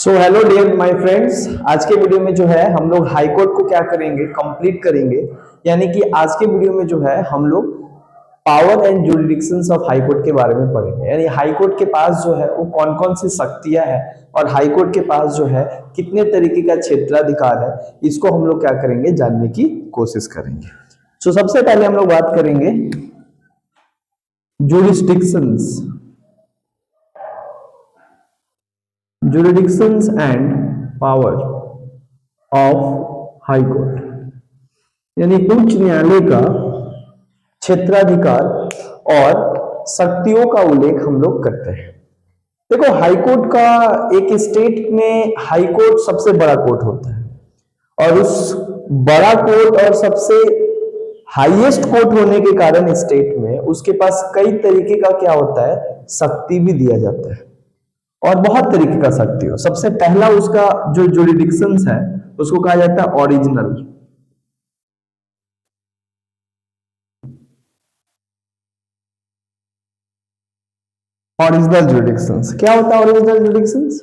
So hello dear my friends, आज के video में जो है हम लोग हाई कोर्ट को क्या करेंगे, कंप्लीट करेंगे। यानी कि आज के वीडियो में जो है हम लोग power and jurisdictions of high court के बारे में पढ़ेंगे। यानी हाई कोर्ट के पास जो है वो कौन कौन सी शक्तियां हैं और हाई कोर्ट के पास जो है कितने तरीके का क्षेत्राधिकार है, इसको हम लोग क्या करेंगे, जानने की कोशिश करेंगे। सो सबसे पहले हम लोग बात करेंगे jurisdictions jurisdictions and power of high court, यानी उच्च न्यायालय का क्षेत्राधिकार और शक्तियों का उल्लेख हम लोग करते हैं। देखो, हाई कोर्ट का एक स्टेट में हाई कोर्ट सबसे बड़ा कोर्ट होता है और उस बड़ा कोर्ट और सबसे हाईएस्ट कोर्ट होने के कारण स्टेट में उसके पास कई तरीके का क्या होता है, शक्ति भी दिया जाता है और बहुत तरीके का शक्ति हो। सबसे पहला उसका जो जुरिडिक्शंस है उसको कहा जाता है ओरिजिनल। ओरिजिनल जुरिडिक्शंस क्या होता है? ओरिजिनल जुरिडिक्शंस,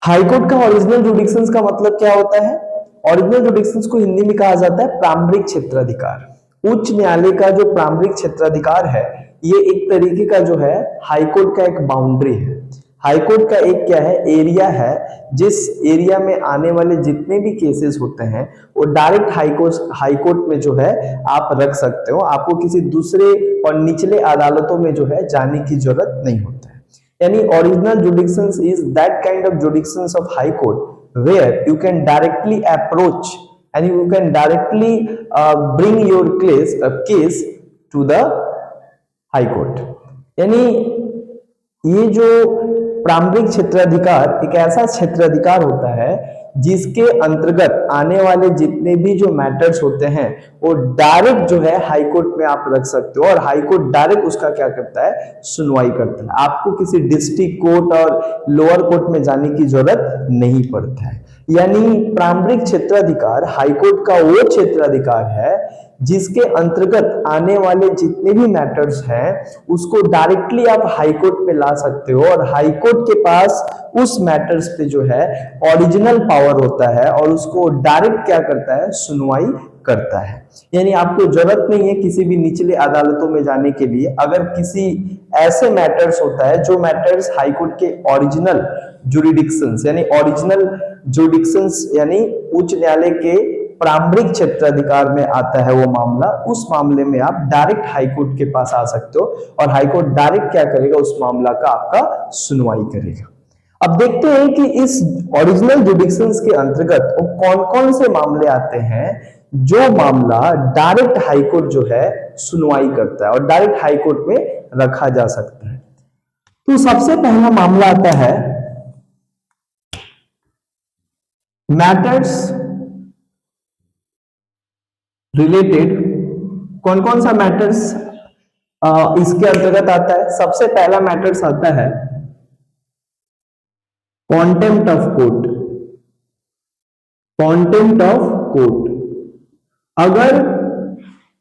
हाई कोर्ट का ओरिजिनल जुरिडिक्शंस का मतलब क्या होता है? ओरिजिनल जुरिडिक्शंस को हिंदी में कहा जाता है प्रारंभिक क्षेत्राधिकार। उच्च न्यायालय का जो प्रारंभिक क्षेत्राधिकार है ये एक तरीके का जो है हाई कोर्ट का एक बाउंड्री है। हाई कोर्ट का एक क्या है, एरिया है, जिस एरिया में आने वाले जितने भी केसेस होते हैं वो डायरेक्ट हाई कोर्ट में जो है आप रख सकते हो। आपको किसी दूसरे और निचले अदालतों में जो है जाने की जरूरत नहीं होता है। यानी original jurisdictions is that kind of jurisdictions of high court where you can directly approach and you can directly bring your case to the high court. यानी ये जो प्रारंभिक क्षेत्राधिकार एक ऐसा क्षेत्राधिकार होता है जिसके अंतर्गत आने वाले जितने भी जो मैटर्स होते हैं वो डायरेक्ट जो है हाई कोर्ट में आप रख सकते हो और हाई कोर्ट डायरेक्ट उसका क्या करता है, सुनवाई करता है। आपको किसी डिस्ट्रिक्ट कोर्ट और लोअर कोर्ट में जाने की जरूरत नहीं पड़ता है। यानी प्रारंभिक क्षेत्राधिकार हाई कोर्ट का वो क्षेत्राधिकार है जिसके अंतर्गत आने वाले जितने भी मैटर्स हैं उसको डायरेक्टली आप हाई कोर्ट में ला सकते हो और हाई कोर्ट के पास उस मैटर्स पे जो है ओरिजिनल पावर होता है और उसको डायरेक्ट क्या करता है, सुनवाई करता है। यानी आपको जरूरत नहीं है किसी भी निचले अदालतों में जाने के लिए। अगर किसी ऐसे मैटर्स होता है जो मैटर्स हाई कोर्ट के ओरिजिनल जुरिडिक्शंस यानी ओरिजिनल जुरिडिक्शंस यानी उच्च न्यायालय के प्रारंभिक क्षेत्राधिकार में आता है वो मामला, उस मामले में आप डायरेक्ट हाई कोर्ट के पास आ सकते हो और हाई कोर्ट डायरेक्ट क्या करेगा, उस मामला का आपका सुनवाई करेगा। अब देखते हैं कि इस ओरिजिनल जुरिडिक्शंस के अंतर्गत वो कौन कौन से मामले आते हैं जो मामला डायरेक्ट हाई कोर्ट जो है सुनवाई करता है और डायरेक्ट हाई कोर्ट में रखा जा सकता है। तो सबसे पहला मामला आता है मैटर्स रिलेटेड। कौन कौन सा मैटर्स इसके अंतर्गत आता है? सबसे पहला मैटर्स आता है contempt of court. Contempt of court, अगर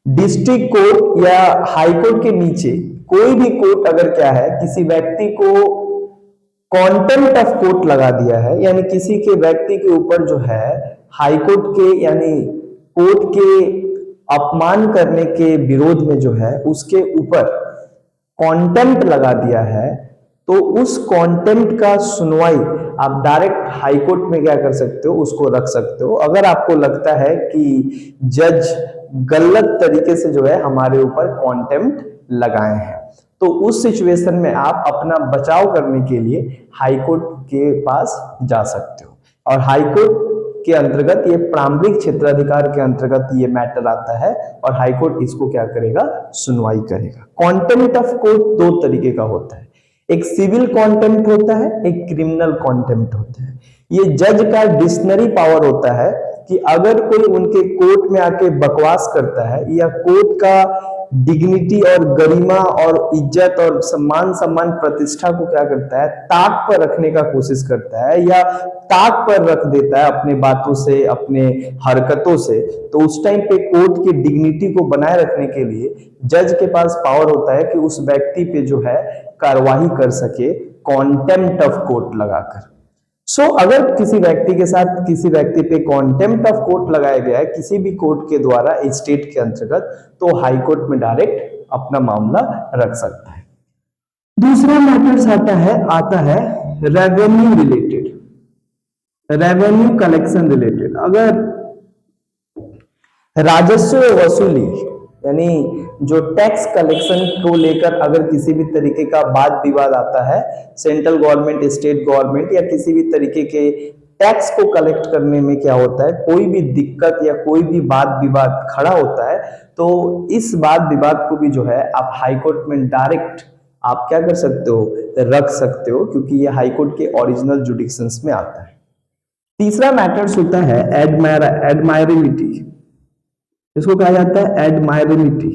डिस्ट्रिक्ट कोर्ट या हाई कोर्ट के नीचे कोई भी कोर्ट अगर क्या है किसी व्यक्ति को कॉन्टेम्प्ट ऑफ कोर्ट लगा दिया है, यानी किसी के व्यक्ति के ऊपर जो है हाई कोर्ट के यानी कोर्ट के अपमान करने के विरोध में जो है उसके ऊपर कॉन्टेम्प्ट लगा दिया है, तो उस कॉन्टेम्प्ट का सुनवाई आप डायरेक्ट हाई कोर्ट में क्या कर सकते हो, उसको रख सकते हो। अगर आपको लगता है कि जज गलत तरीके से जो है हमारे ऊपर कॉन्टेम्प्ट लगाए हैं, तो उस सिचुएशन में आप अपना बचाव करने के लिए हाई कोर्ट के पास जा सकते हो। और हाई कोर्ट के अंतर्गत ये प्रारंभिक क्षेत्राधिकार के अंतर्गत ये मैटर आता है और हाई कोर्ट इसको क्या करेगा, सुनवाई करेगा। कॉन्टेम्प्ट ऑफ कोर्ट दो तरीके का होता है, एक सिविल कॉन्टेम्प्ट होता है, एक क्रिमिनल कॉन्टेम्प्ट होता है। ये जज का डिक्शनरी पावर होता है कि अगर कोई उनके कोर्ट में आके बकवास करता है या कोर्ट का डिग्निटी और गरिमा और इज्जत और सम्मान प्रतिष्ठा को क्या करता है, ताक पर रखने का कोशिश करता है या ताक पर रख देता है अपने बातों से, अपने हरकतों से, तो उस टाइम पे कोर्ट की डिग्निटी को बनाए रखने के लिए जज के पास पावर होता है कि उस व्यक्ति पे जो है कार्रवाई कर सके कॉन्टेम्प्ट ऑफ कोर्ट लगाकर। अगर किसी व्यक्ति के साथ किसी व्यक्ति पे कॉन्टेम्प्ट ऑफ कोर्ट लगाया गया है किसी भी कोर्ट के द्वारा स्टेट के अंतर्गत, तो हाई कोर्ट में डायरेक्ट अपना मामला रख सकता है। दूसरा मैटर्स आता है revenue related, revenue collection related. अगर राजस्व वसूली यानी जो टैक्स कलेक्शन को लेकर अगर किसी भी तरीके का वाद विवाद आता है, सेंट्रल गवर्नमेंट, स्टेट गवर्नमेंट या किसी भी तरीके के टैक्स को कलेक्ट करने में क्या होता है, कोई भी दिक्कत या कोई भी वाद विवाद खड़ा होता है, तो इस वाद विवाद को भी जो है आप हाई कोर्ट में डायरेक्ट आप क्या कर सकते हो, रख सकते हो, क्योंकि ये हाई कोर्ट के ओरिजिनल जुडिक्शंस में आता है। तीसरा मैटर्स होता है एडमायरेबिलिटी, इसको कहा जाता है एडमायरेबिलिटी।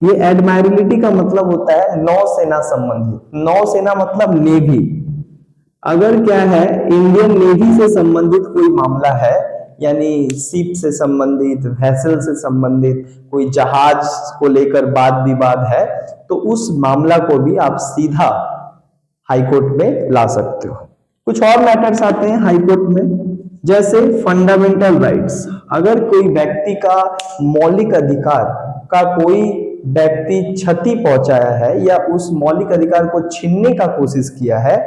ये एडमायरेबिलिटी का मतलब होता है नौसेना संबंधित। नौसेना मतलब नेवी। अगर क्या है, इंडियन नेवी से संबंधित कोई मामला है, यानी शिप से संबंधित, वेसल से संबंधित कोई जहाज को लेकर वाद विवाद है, तो उस मामला को भी आप सीधा हाई कोर्ट में ला सकते हो। कुछ और मैटर्स आते हैं हाई कोर्ट में, जैसे फंडामेंटल राइट्स। अगर कोई व्यक्ति का मौलिक अधिकार का कोई व्यक्ति क्षति पहुंचाया है या उस मौलिक अधिकार को छीनने का कोशिश किया है,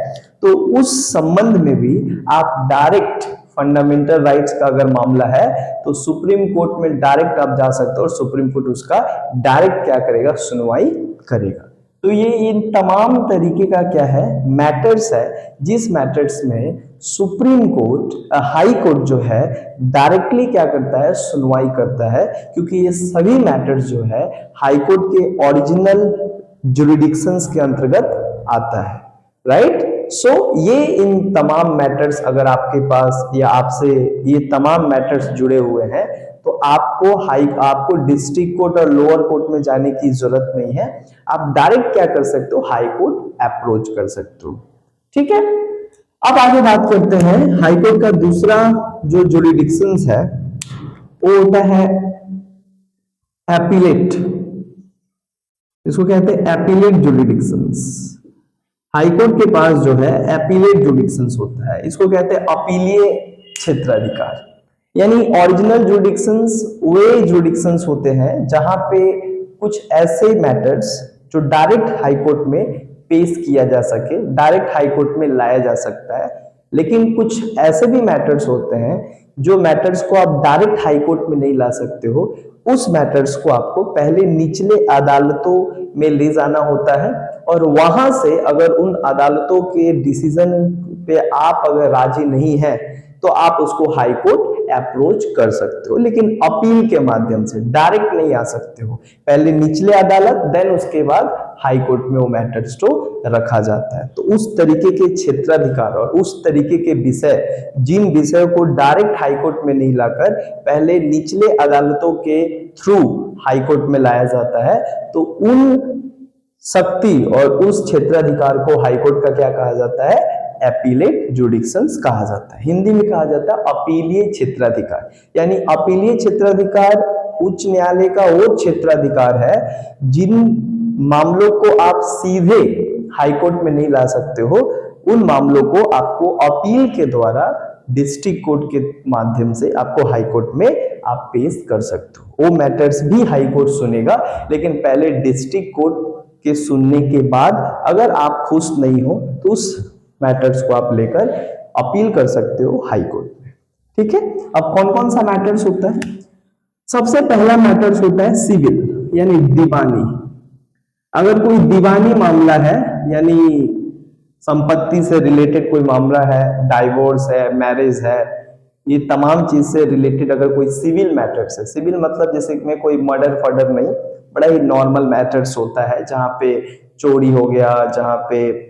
तो उस संबंध में भी आप डायरेक्ट फंडामेंटल राइट्स का अगर मामला है तो सुप्रीम कोर्ट में डायरेक्ट आप जा सकते हो और सुप्रीम कोर्ट उसका डायरेक्ट क्या करेगा, सुनवाई करेगा। तो ये इन तमाम तरीके का क्या है, मैटर्स है, जिस मैटर्स में सुप्रीम कोर्ट, हाई कोर्ट जो है डायरेक्टली क्या करता है, सुनवाई करता है, क्योंकि ये सभी मैटर्स जो है हाई कोर्ट के ओरिजिनल जुरिडिक्शंस के अंतर्गत आता है, राइट। ये इन तमाम मैटर्स अगर आपके पास या आपसे ये तमाम मैटर्स जुड़े हुए हैं, तो आपको डिस्ट्रिक्ट कोर्ट और लोअर कोर्ट में जाने की जरूरत नहीं है। आप डायरेक्ट क्या कर सकते हो, हाई कोर्ट अप्रोच कर सकते हो। ठीक है, अब आगे बात करते हैं हाई कोर्ट का दूसरा जो जुरिडिक्शंस है वो होता है एपीलेट। इसको कहते हैं एपीलेट जुरिडिक्शंस। हाई कोर्ट के पास जो है एपीलेट जुरिडिक्शंस होता है, इसको कहते हैं अपीलीय क्षेत्राधिकार। यानी ओरिजिनल जुरिडिक्शंस वे जुरिडिक्शंस होते हैं जहां पे कुछ ऐसे मैटर्स जो डायरेक्ट हाई कोर्ट में पेश किया जा सके, डायरेक्ट हाई कोर्ट में लाया जा सकता है। लेकिन कुछ ऐसे भी मैटर्स होते हैं जो मैटर्स को आप डायरेक्ट हाई कोर्ट में नहीं ला सकते हो, उस मैटर्स को आपको पहले निचले अदालतों में ले जाना होता है, और वहां से अगर उन अदालतों के डिसीजन पे आप अगर राजी नहीं है तो आप उसको हाई कोर्ट अप्रोच कर सकते हो, लेकिन अपील के माध्यम से, डायरेक्ट नहीं आ सकते हो। पहले निचले अदालत, देन उसके बाद हाई कोर्ट में वो मैटर्स को रखा जाता है। तो उस तरीके के क्षेत्राधिकार और उस तरीके के विषय, जिन विषयों को डायरेक्ट हाई कोर्ट में नहीं लाकर पहले निचले अदालतों के थ्रू हाई कोर्ट में लाया जाता है, तो उन शक्ति और उस क्षेत्राधिकार को हाई कोर्ट का क्या कहा जाता है, एपीलेट जुडिक्शंस कहा जाता है। हिंदी में कहा जाता है अपीलीय क्षेत्राधिकार। यानी अपीलीय क्षेत्राधिकार उच्च न्यायालय का वो क्षेत्राधिकार है जिन मामलों को आप सीधे हाई कोर्ट में नहीं ला सकते हो, उन मामलों को आपको अपील के द्वारा डिस्ट्रिक्ट कोर्ट के माध्यम से आपको हाई कोर्ट में आप पेश कर सकते हो। वो मैटर्स भी हाई कोर्ट सुनेगा, लेकिन पहले डिस्ट्रिक्ट कोर्ट के सुनने के बाद अगर आप खुश नहीं हो तो उस मैटर्स को आप लेकर अपील कर सकते हो हाई कोर्ट में। ठीक है, अब कौन कौन सा मैटर्स होता है? सबसे पहला मैटर्स होता है सिविल, यानी दीवानी। अगर कोई दीवानी मामला है, यानी संपत्ति से रिलेटेड कोई मामला है, डाइवोर्स है, मैरिज है, ये तमाम चीज से रिलेटेड अगर कोई सिविल मैटर्स है, सिविल मतलब जैसे में कोई मर्डर फर्डर नहीं, बड़ा ही नॉर्मल मैटर्स होता है, जहां पे चोरी हो गया, जहां पे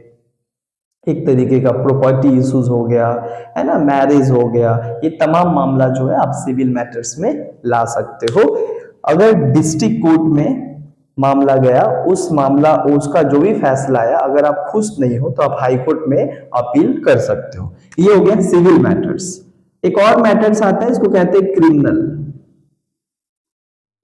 एक तरीके का प्रॉपर्टी इश्यूज हो गया है ना, मैरिज हो गया, ये तमाम मामला जो है आप सिविल मैटर्स में ला सकते हो। अगर डिस्ट्रिक्ट कोर्ट में मामला गया, उस मामला उसका जो भी फैसला आया, अगर आप खुश नहीं हो तो आप हाई कोर्ट में अपील कर सकते हो। ये हो गया सिविल मैटर्स। एक और मैटर्स आता है, इसको कहते हैं क्रिमिनल।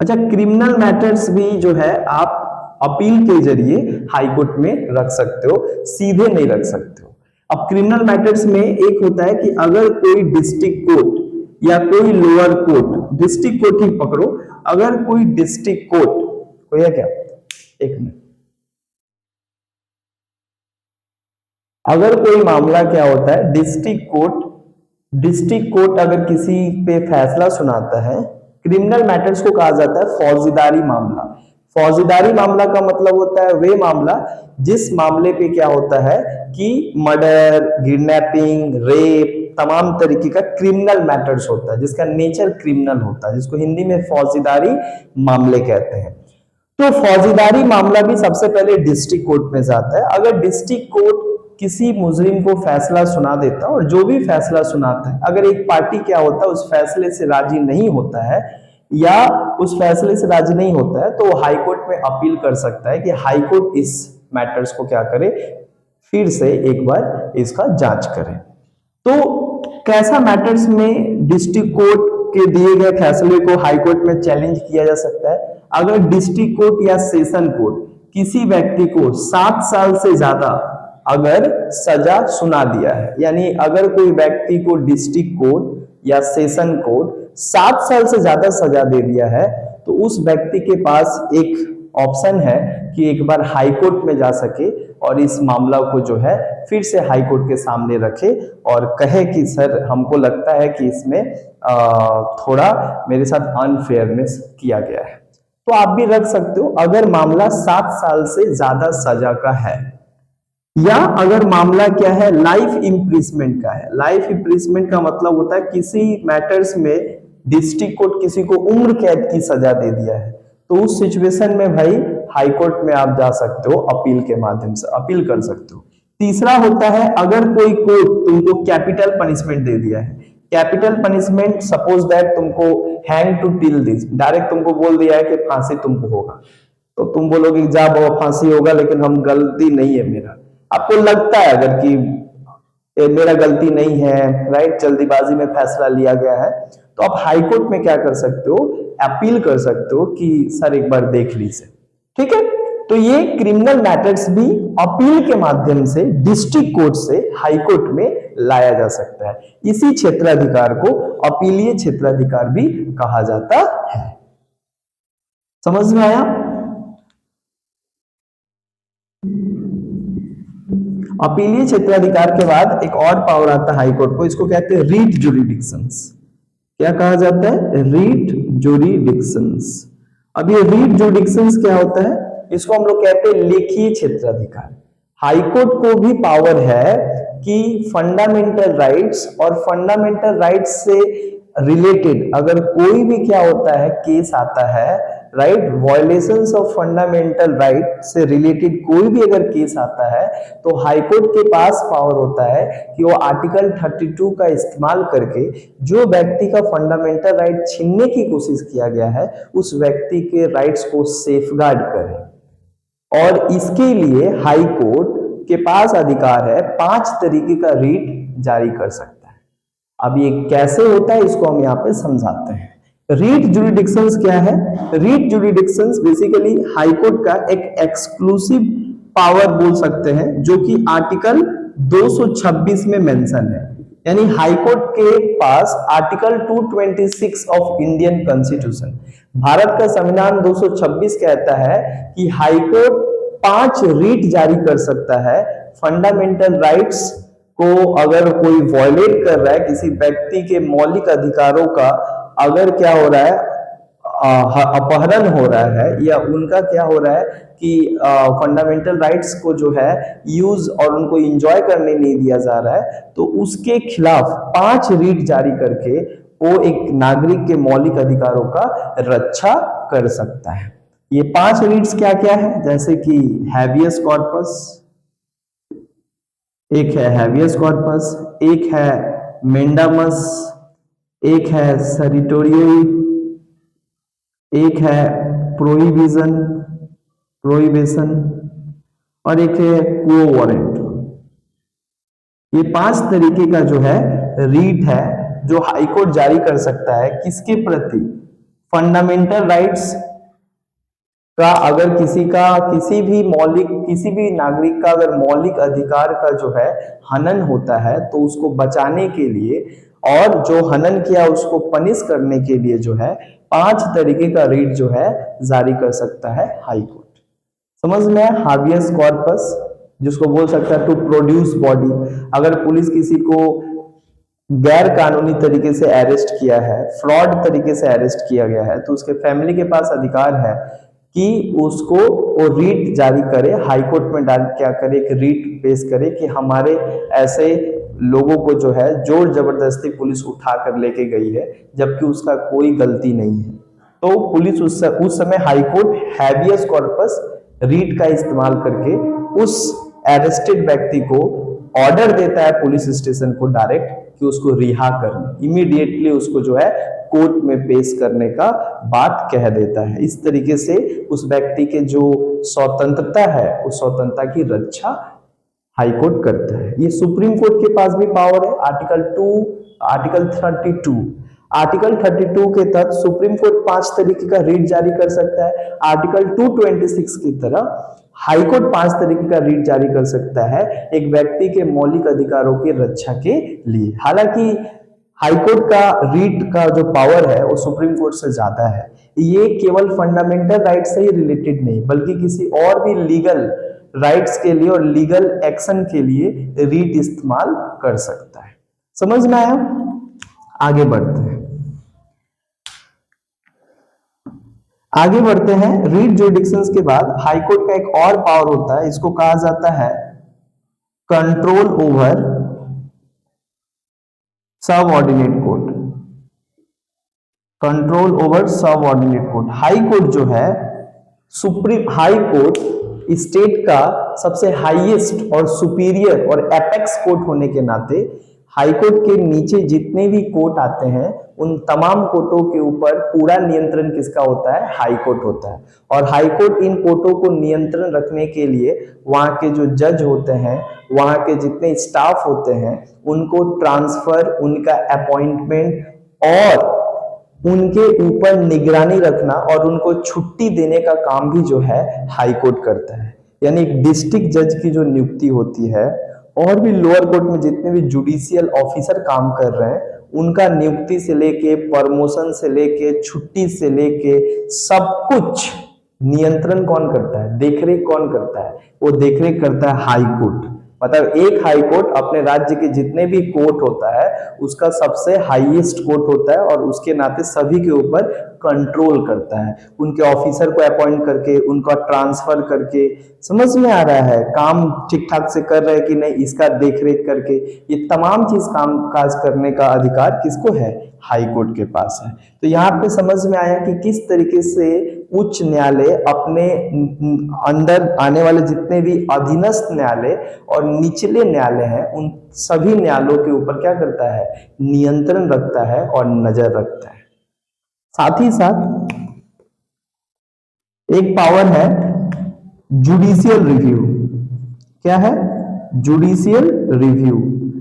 अच्छा, क्रिमिनल मैटर्स भी जो है आप अपील के जरिए हाई कोर्ट में रख सकते हो, सीधे नहीं रख सकते हो। अब क्रिमिनल मैटर्स में एक होता है कि अगर कोई डिस्ट्रिक्ट कोर्ट या कोई लोअर कोर्ट, डिस्ट्रिक्ट कोर्ट ही पकड़ो, अगर कोई डिस्ट्रिक्ट कोर्ट, कोई है क्या, एक मिनट, अगर कोई मामला क्या होता है, डिस्ट्रिक्ट कोर्ट अगर किसी पे फैसला सुनाता है, क्रिमिनल मैटर्स को कहा जाता है फौजदारी मामला। फौजदारी मामला का मतलब होता है वे मामला जिस मामले पे क्या होता है कि मर्डर, किडनैपिंग, रेप, तमाम तरीके का क्रिमिनल मैटर्स होता है, जिसका नेचर क्रिमिनल होता है, जिसको हिंदी में फौजदारी मामले कहते हैं। तो फौजदारी मामला भी सबसे पहले डिस्ट्रिक्ट कोर्ट में जाता है। अगर डिस्ट्रिक्ट कोर्ट किसी मुजरिम को फैसला सुना देता है, और जो भी फैसला सुनाता है, अगर एक पार्टी क्या होता है उस फैसले से राजी नहीं होता है या उस फैसले से राजी नहीं होता है, तो हाई कोर्ट में अपील कर सकता है कि हाई कोर्ट इस मैटर्स को क्या करे, फिर से एक बार इसका जांच करे। तो कैसा मैटर्स में डिस्ट्रिक्ट कोर्ट के दिए गए फैसले को हाई कोर्ट में चैलेंज किया जा सकता है? अगर डिस्ट्रिक्ट कोर्ट या सेशन कोर्ट किसी व्यक्ति को 7 साल से ज्यादा अगर सजा सुना दिया है, यानी अगर कोई व्यक्ति को डिस्ट्रिक्ट कोर्ट या सेशन कोर्ट 7 साल से ज्यादा सजा दे दिया है, तो उस व्यक्ति के पास एक ऑप्शन है कि एक बार हाई कोर्ट में जा सके और इस मामला को जो है फिर से हाई कोर्ट के सामने रखे और कहे कि सर हमको लगता है कि इसमें थोड़ा मेरे साथ अनफेयरनेस किया गया है। तो आप भी रख सकते हो अगर मामला 7 साल से ज्यादा सजा का है, या अगर मामला क्या है, लाइफ इम्प्रिजमेंट का है। लाइफ इम्प्रिजमेंट का मतलब होता है किसी मैटर्स में डिस्ट्रिक्ट कोर्ट किसी को उम्र कैद की सजा दे दिया है, तो उस सिचुएशन में भाई हाई कोर्ट में आप जा सकते हो, अपील के माध्यम से अपील कर सकते हो। तीसरा होता है अगर कोई कोर्ट तुमको कैपिटल पनिशमेंट दे दिया है। कैपिटल पनिशमेंट, सपोज दैट तुमको hang to till this, direct तुमको बोल दिया है कि फांसी तुमको होगा, तो तुम बोलोगे जा बाबा फांसी होगा, लेकिन हम गलती नहीं है मेरा, आपको लगता है अगर कि मेरा गलती नहीं है, राइट, जल्दीबाजी में फैसला लिया गया है, तो आप हाई कोर्ट में क्या कर सकते हो, अपील कर सकते हो कि सर एक बार देख लीजिए। ठीक है, तो ये क्रिमिनल मैटर्स भी अपील के माध्यम से डिस्ट्रिक्ट कोर्ट से हाई कोर्ट में लाया जा सकता है। इसी क्षेत्राधिकार को अपीलीय क्षेत्राधिकार भी कहा जाता है। समझ में आया? अपीलीय क्षेत्राधिकार के बाद एक और पावर आता है हाई कोर्ट को, इसको कहते हैं रीट जुरिडिक्शंस। क्या कहा जाता है? रीट जुरिडिक्शंस। अब ये रीट जुरिडिक्शंस क्या होता है? इसको हम लोग कहते हैं लेखीय क्षेत्राधिकार। हाई कोर्ट को भी पावर है कि फंडामेंटल राइट्स और फंडामेंटल राइट्स से रिलेटेड अगर कोई भी क्या होता है, केस आता है, right, violations of fundamental right से रिलेटेड कोई भी अगर केस आता है, तो हाई कोर्ट के पास पावर होता है कि वो आर्टिकल 32 का इस्तेमाल करके जो व्यक्ति का फंडामेंटल राइट छीनने की कोशिश किया गया है, उस व्यक्ति के राइट्स को सेफगार्ड करे। और इसके लिए हाई कोर्ट के पास अधिकार है 5 तरीके का रीट जारी कर सकता है। अब ये कैसे होता है इसको हम यहाँ पे समझाते हैं। रीट जुरिडिक्शंस क्या है? REET jurisdictions basically high court का एक एक्सक्लूसिव पावर बोल सकते हैं, जो कि आर्टिकल 226 में मेंशन है। यानी हाई कोर्ट के पास article 226 of Indian constitution, Bharat का संविधान 226 कहता है कि हाई कोर्ट 5 रीट जारी कर सकता है फंडामेंटल राइट्स को अगर कोई वायलेट कर रहा है, किसी व्यक्ति के मौलिक अधिकारों का अगर क्या हो रहा है, अपहरण हो रहा है, या उनका क्या हो रहा है कि फंडामेंटल राइट्स को जो है यूज और उनको एंजॉय करने नहीं दिया जा रहा है, तो उसके खिलाफ 5 रीट जारी करके वो एक नागरिक के मौलिक अधिकारों का रक्षा कर सकता है। ये 5 रीट्स क्या क्या है? जैसे कि हैबियस कॉर्पस, एक है हैबियस कॉर्पस, एक है मेंडामस, एक है सरिटोरियोई, एक है प्रोहिबिशन और एक है क्वो वारंट। ये 5 तरीके का जो है रीट है जो हाई कोर्ट जारी कर सकता है किसके प्रति? फंडामेंटल राइट्स का अगर किसी भी नागरिक का अगर मौलिक अधिकार का जो है हनन होता है तो उसको बचाने के लिए और जो हनन किया उसको पनिश करने के लिए जो है 5 तरीके का रीट जो है जारी कर सकता है हाई कोर्ट। समझ में आया? हाबियस कॉर्पस जिसको बोल सकता है टू प्रोड्यूस बॉडी। अगर पुलिस किसी को गैर कानूनी तरीके से अरेस्ट किया है, फ्रॉड तरीके से अरेस्ट किया गया है, तो उसके फैमिली के पास अधिकार है कि उसको वो रीट जारी करे, हाई कोर्ट में डाल क्या करे, एक रीट पेश करे कि हमारे ऐसे लोगों को जो है जोर जबरदस्ती पुलिस उठा कर लेके गई है जबकि उसका कोई गलती नहीं है। तो पुलिस उस समय high court habeas corpus writ का इस्तेमाल करके उस अरेस्टेड व्यक्ति को ऑर्डर देता है पुलिस स्टेशन को डायरेक्ट कि उसको रिहा करने, इमीडिएटली उसको जो है कोर्ट में पेश करने का बात कह देता है। इस तरीके से उस व्यक्ति के जो स्वतंत्रता है उस स्वतंत्रता की रक्षा हाई कोर्ट करता है। ये सुप्रीम कोर्ट के पास भी पावर है। आर्टिकल 32 के तहत सुप्रीम कोर्ट 5 तरीके का रीट जारी कर सकता है। आर्टिकल 226 की तरह हाई कोर्ट 5 तरीके का रीट जारी कर सकता है एक व्यक्ति के मौलिक अधिकारों की रक्षा के लिए। हालांकि हाई कोर्ट का रीट का जो पावर है वो सुप्रीम कोर्ट से ज्यादा है। ये केवल फंडामेंटल राइट से ही रिलेटेड नहीं बल्कि किसी और भी लीगल राइट्स के लिए और लीगल एक्शन के लिए रीट इस्तेमाल कर सकता है। समझ में आया? आगे बढ़ते हैं। रीट जुरिडिक्शंस के बाद हाई कोर्ट का एक और पावर होता है, इसको कहा जाता है control over subordinate court. Control over subordinate court. High court जो है हाई कोर्ट स्टेट का सबसे हाईएस्ट और सुपीरियर और एपेक्स कोर्ट होने के नाते हाई कोर्ट के नीचे जितने भी कोर्ट आते हैं उन तमाम कोर्टों के ऊपर पूरा नियंत्रण किसका होता है? हाई कोर्ट होता है। और हाई कोर्ट इन कोर्टों को नियंत्रण रखने के लिए वहां के जो जज होते हैं, वहां के जितने स्टाफ होते हैं, उनको ट्रांसफर, उनका अपॉइंटमेंट और उनके ऊपर निगरानी रखना और उनको छुट्टी देने का काम भी जो है हाई कोर्ट करता है। यानी एक डिस्ट्रिक्ट जज की जो नियुक्ति होती है और भी लोअर कोर्ट में जितने भी जुडिशियल ऑफिसर काम कर रहे हैं उनका नियुक्ति से लेके प्रमोशन से लेके छुट्टी से लेके सब कुछ नियंत्रण कौन करता है? देखरेख कौन करता है? वो देखरेख करता है हाई कोर्ट। मतलब एक हाई कोर्ट अपने राज्य के जितने भी कोर्ट होता है उसका सबसे हाईएस्ट कोर्ट होता है और उसके नाते सभी के ऊपर कंट्रोल करता है, उनके ऑफिसर को अपॉइंट करके, उनका ट्रांसफर करके। समझ में आ रहा है? काम ठीक ठाक से कर रहे हैं कि नहीं इसका देखरेख करके, ये तमाम चीज काम काज करने का अधिकार किसको है? हाई कोर्ट के पास है। तो यहाँ पे समझ में आया कि किस तरीके से उच्च न्यायालय अपने अंदर आने वाले जितने भी अधीनस्थ न्यायालय और निचले न्यायालय हैं उन सभी न्यायालयों के ऊपर क्या करता है? नियंत्रण रखता है और नजर रखता है। साथ ही साथ एक पावर है जुडिशियल रिव्यू। क्या है? Judicial review.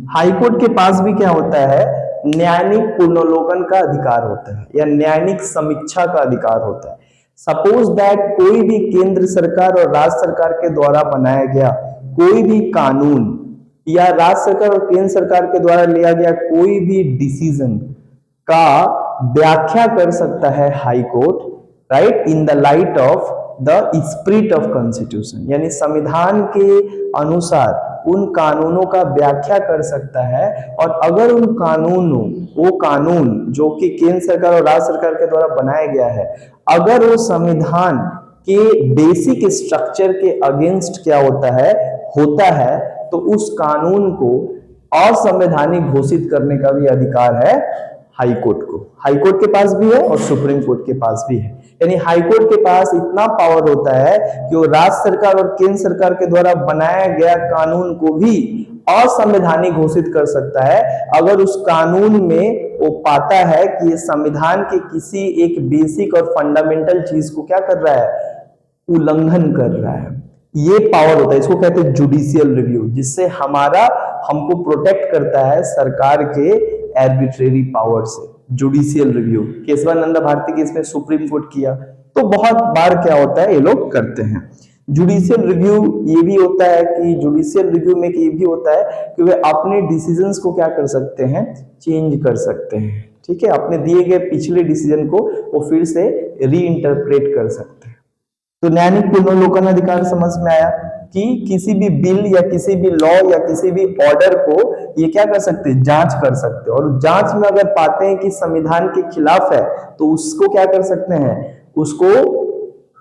हाई कोर्ट के पास भी क्या होता है? न्यायिक पुनर्लोकन का अधिकार होता है या न्यायिक समीक्षा का अधिकार होता है। सपोज दैट कोई भी केंद्र सरकार और राज्य सरकार के द्वारा बनाया गया कोई भी कानून या राज्य सरकार और केंद्र सरकार के द्वारा लिया गया कोई भी डिसीजन का व्याख्या कर सकता है high court, right, in the light of the spirit of constitution. यानी संविधान के अनुसार उन कानूनों का व्याख्या कर सकता है और अगर उन कानूनों वो कानून जो कि केंद्र सरकार और राज्य सरकार के द्वारा बनाया गया है अगर वो संविधान के बेसिक स्ट्रक्चर के अगेंस्ट क्या होता है तो उस कानून को असंवैधानिक घोषित करने का भी अधिकार है हाई कोर्ट को। हाई कोर्ट के पास भी है और सुप्रीम कोर्ट के पास भी है। यानी हाई कोर्ट के पास इतना पावर होता है कि वो राज्य सरकार और केंद्र सरकार के द्वारा बनाया गया कानून को भी असंवैधानिक घोषित कर सकता है अगर उस कानून में वो पाता है कि ये संविधान के किसी एक बेसिक और फंडामेंटल चीज को क्या कर रहा है? उल्लंघन कर रहा है। ये पावर होता है, इसको कहते हैं जुडिशियल रिव्यू, जिससे हमको प्रोटेक्ट करता है सरकार के आर्बिट्रेरी पावर से। Judicial review Kesavananda Bharati case में सुप्रीम कोर्ट किया, तो बहुत बार क्या होता है ये लोग करते हैं। जुडिशियल रिव्यू ये भी होता है कि जुडिशियल रिव्यू में ये भी होता है कि वे अपने डिसीजंस को क्या कर सकते हैं, चेंज कर सकते हैं। ठीक है, अपने दिए गए पिछले डिसीजन को वो फिर से री इंटरप्रेट कर सकते हैं। तो न्यायिक पुनर्लोकन अधिकार समझ में आया कि किसी भी बिल या किसी भी लॉ या किसी भी ऑर्डर को ये क्या कर सकते हैं, जांच कर सकते हैं, और जांच में अगर पाते हैं कि संविधान के खिलाफ है तो उसको क्या कर सकते हैं, उसको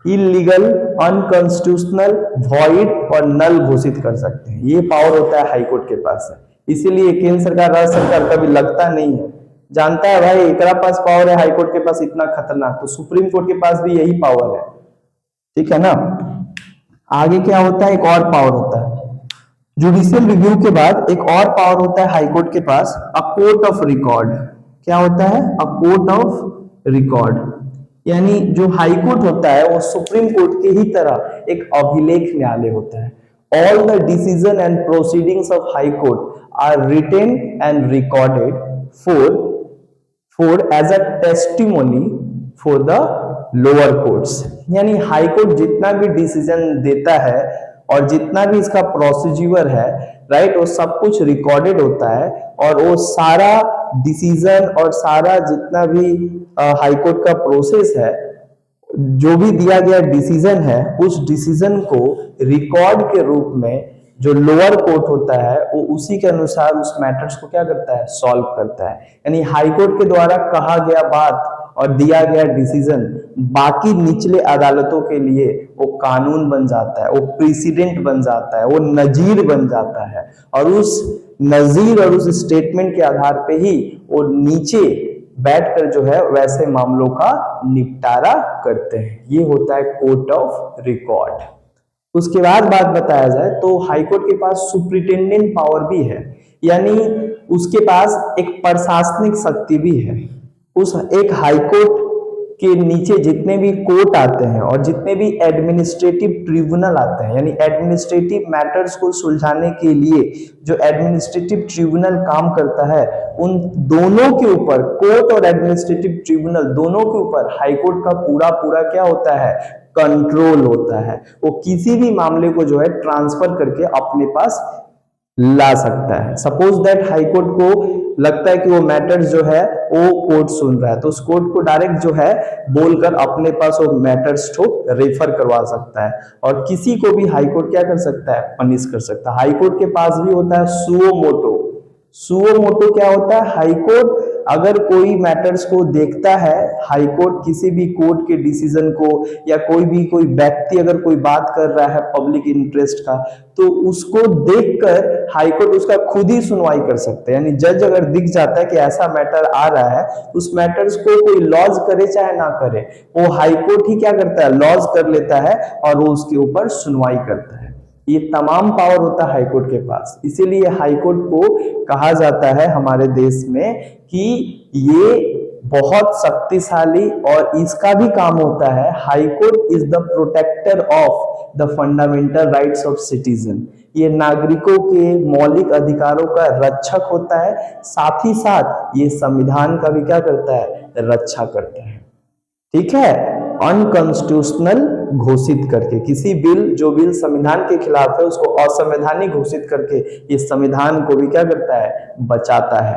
इलीगल, अनकॉन्स्टिट्यूशनल, वॉइड और नल घोषित कर सकते हैं। ये पावर होता है हाईकोर्ट के पास है। इसीलिए केंद्र सरकार, राज्य सरकार कभी लगता नहीं है, जानता है भाई एकरा पास पावर है, हाईकोर्ट के पास इतना खतरनाक, तो सुप्रीम कोर्ट के पास भी यही पावर है। ठीक है ना। आगे क्या होता है, एक और पावर होता है जुडिशियल रिव्यू के बाद, एक और पावर होता है हाईकोर्ट के पास, अ कोर्ट ऑफ रिकॉर्ड। क्या होता है, अ कोर्ट ऑफ रिकॉर्ड, यानी जो हाई कोर्ट होता है वो सुप्रीम कोर्ट के ही तरह एक अभिलेख न्यायालय होता है। All the decision and proceedings of high court are written and recorded for as a testimony for the lower courts. यानी हाई कोर्ट जितना भी डिसीजन देता है और जितना भी इसका प्रोसीजर है, राइट, वो सब कुछ रिकॉर्डेड होता है, और वो सारा डिसीजन और सारा जितना भी हाई कोर्ट का प्रोसेस है, जो भी दिया गया डिसीजन है, उस डिसीजन को रिकॉर्ड के रूप में जो लोअर कोर्ट होता है वो उसी के अनुसार उस मैटर्स को क्या करता है, सॉल्व करता है। यानी हाई कोर्ट के द्वारा कहा गया बात और दिया गया डिसीजन बाकी निचले अदालतों के लिए वो कानून बन जाता है, वो प्रेसिडेंट बन जाता है, वो नजीर बन जाता है, और उस नजीर और उस स्टेटमेंट के आधार पे ही वो नीचे बैठकर जो है वैसे मामलों का निपटारा करते हैं। ये होता है कोर्ट ऑफ रिकॉर्ड। उसके बाद बात बताया जाए तो हाईकोर्ट के पास सुप्रिटेंडेंट पावर भी है, यानी उसके पास एक प्रशासनिक शक्ति भी है। उस एक हाईकोर्ट के नीचे जितने भी कोर्ट आते हैं और जितने भी एडमिनिस्ट्रेटिव ट्रिब्यूनल आते हैं, यानी एडमिनिस्ट्रेटिव मैटर्स को सुलझाने के लिए जो एडमिनिस्ट्रेटिव ट्रिब्यूनल काम करता है, उन दोनों के ऊपर, कोर्ट और एडमिनिस्ट्रेटिव ट्रिब्यूनल दोनों के ऊपर हाईकोर्ट का पूरा पूरा क्या होता है, कंट्रोल होता है। वो किसी भी मामले को जो है ट्रांसफर करके अपने पास ला सकता है। सपोज दैट हाई कोर्ट को लगता है कि वो मैटर्स जो है वो कोर्ट सुन रहा है, तो उस कोर्ट को डायरेक्ट जो है बोलकर अपने पास वो मैटर्स को रेफर करवा सकता है, और किसी को भी हाई कोर्ट क्या कर सकता है, पनिश कर सकता है। हाई कोर्ट के पास भी होता है सुओ मोटो। सुओ मोटो क्या होता है, हाई कोर्ट अगर कोई मैटर्स को देखता है, हाई कोर्ट किसी भी कोर्ट के डिसीजन को या कोई व्यक्ति अगर कोई बात कर रहा है पब्लिक इंटरेस्ट का, तो उसको देखकर हाई कोर्ट उसका खुद ही सुनवाई कर सकते हैं। यानी जज अगर दिख जाता है कि ऐसा मैटर आ रहा है, उस मैटर्स को कोई लॉज करे चाहे ना करे, वो हाई कोर्ट ही क्या करता है, लॉज कर लेता है और वो उसके ऊपर सुनवाई करता है। ये तमाम पावर होता है हाईकोर्ट के पास। इसीलिए हाईकोर्ट को कहा जाता है हमारे देश में कि ये बहुत शक्तिशाली, और इसका भी काम होता है, high court is the protector of the fundamental rights of citizen. ये नागरिकों के मौलिक अधिकारों का रक्षक होता है, साथ ही साथ ये संविधान का भी क्या करता है, रक्षा करता है। ठीक है, अनकॉन्स्टिट्यूशनल घोषित करके किसी बिल, जो बिल संविधान के खिलाफ है, उसको असंवैधानिक घोषित करके ये संविधान को भी क्या करता है, बचाता है।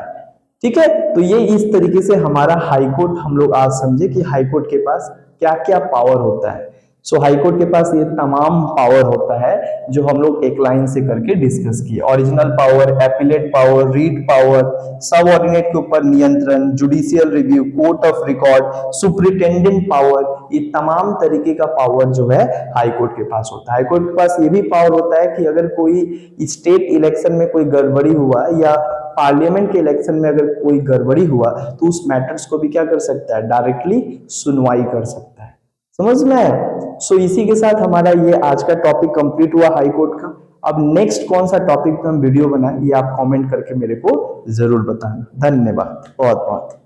ठीक है, तो ये इस तरीके से हमारा हाईकोर्ट हम लोग आज समझे कि हाईकोर्ट के पास क्या क्या पावर होता है। सो हाईकोर्ट के पास ये तमाम पावर होता है जो हम लोग एक लाइन से करके डिस्कस किए। Original power, appellate power, writ power, subordinate के ऊपर नियंत्रण, judicial review, court of record, superintendent power, ये तमाम तरीके का पावर जो है हाईकोर्ट के पास होता है। हाईकोर्ट के पास ये भी पावर होता है कि अगर कोई स्टेट इलेक्शन में कोई गड़बड़ी हुआ या पार्लियामेंट के इलेक्शन में अगर कोई गड़बड़ी हुआ, तो उस मैटर्स को भी क्या कर सकता है, डायरेक्टली सुनवाई कर सकता है। समझ में आया? सो इसी के साथ हमारा ये आज का टॉपिक कंप्लीट हुआ हाई कोर्ट का। अब नेक्स्ट कौन सा टॉपिक पे हम वीडियो बनाएं, ये आप कमेंट करके मेरे को जरूर बताना। धन्यवाद बहुत बहुत।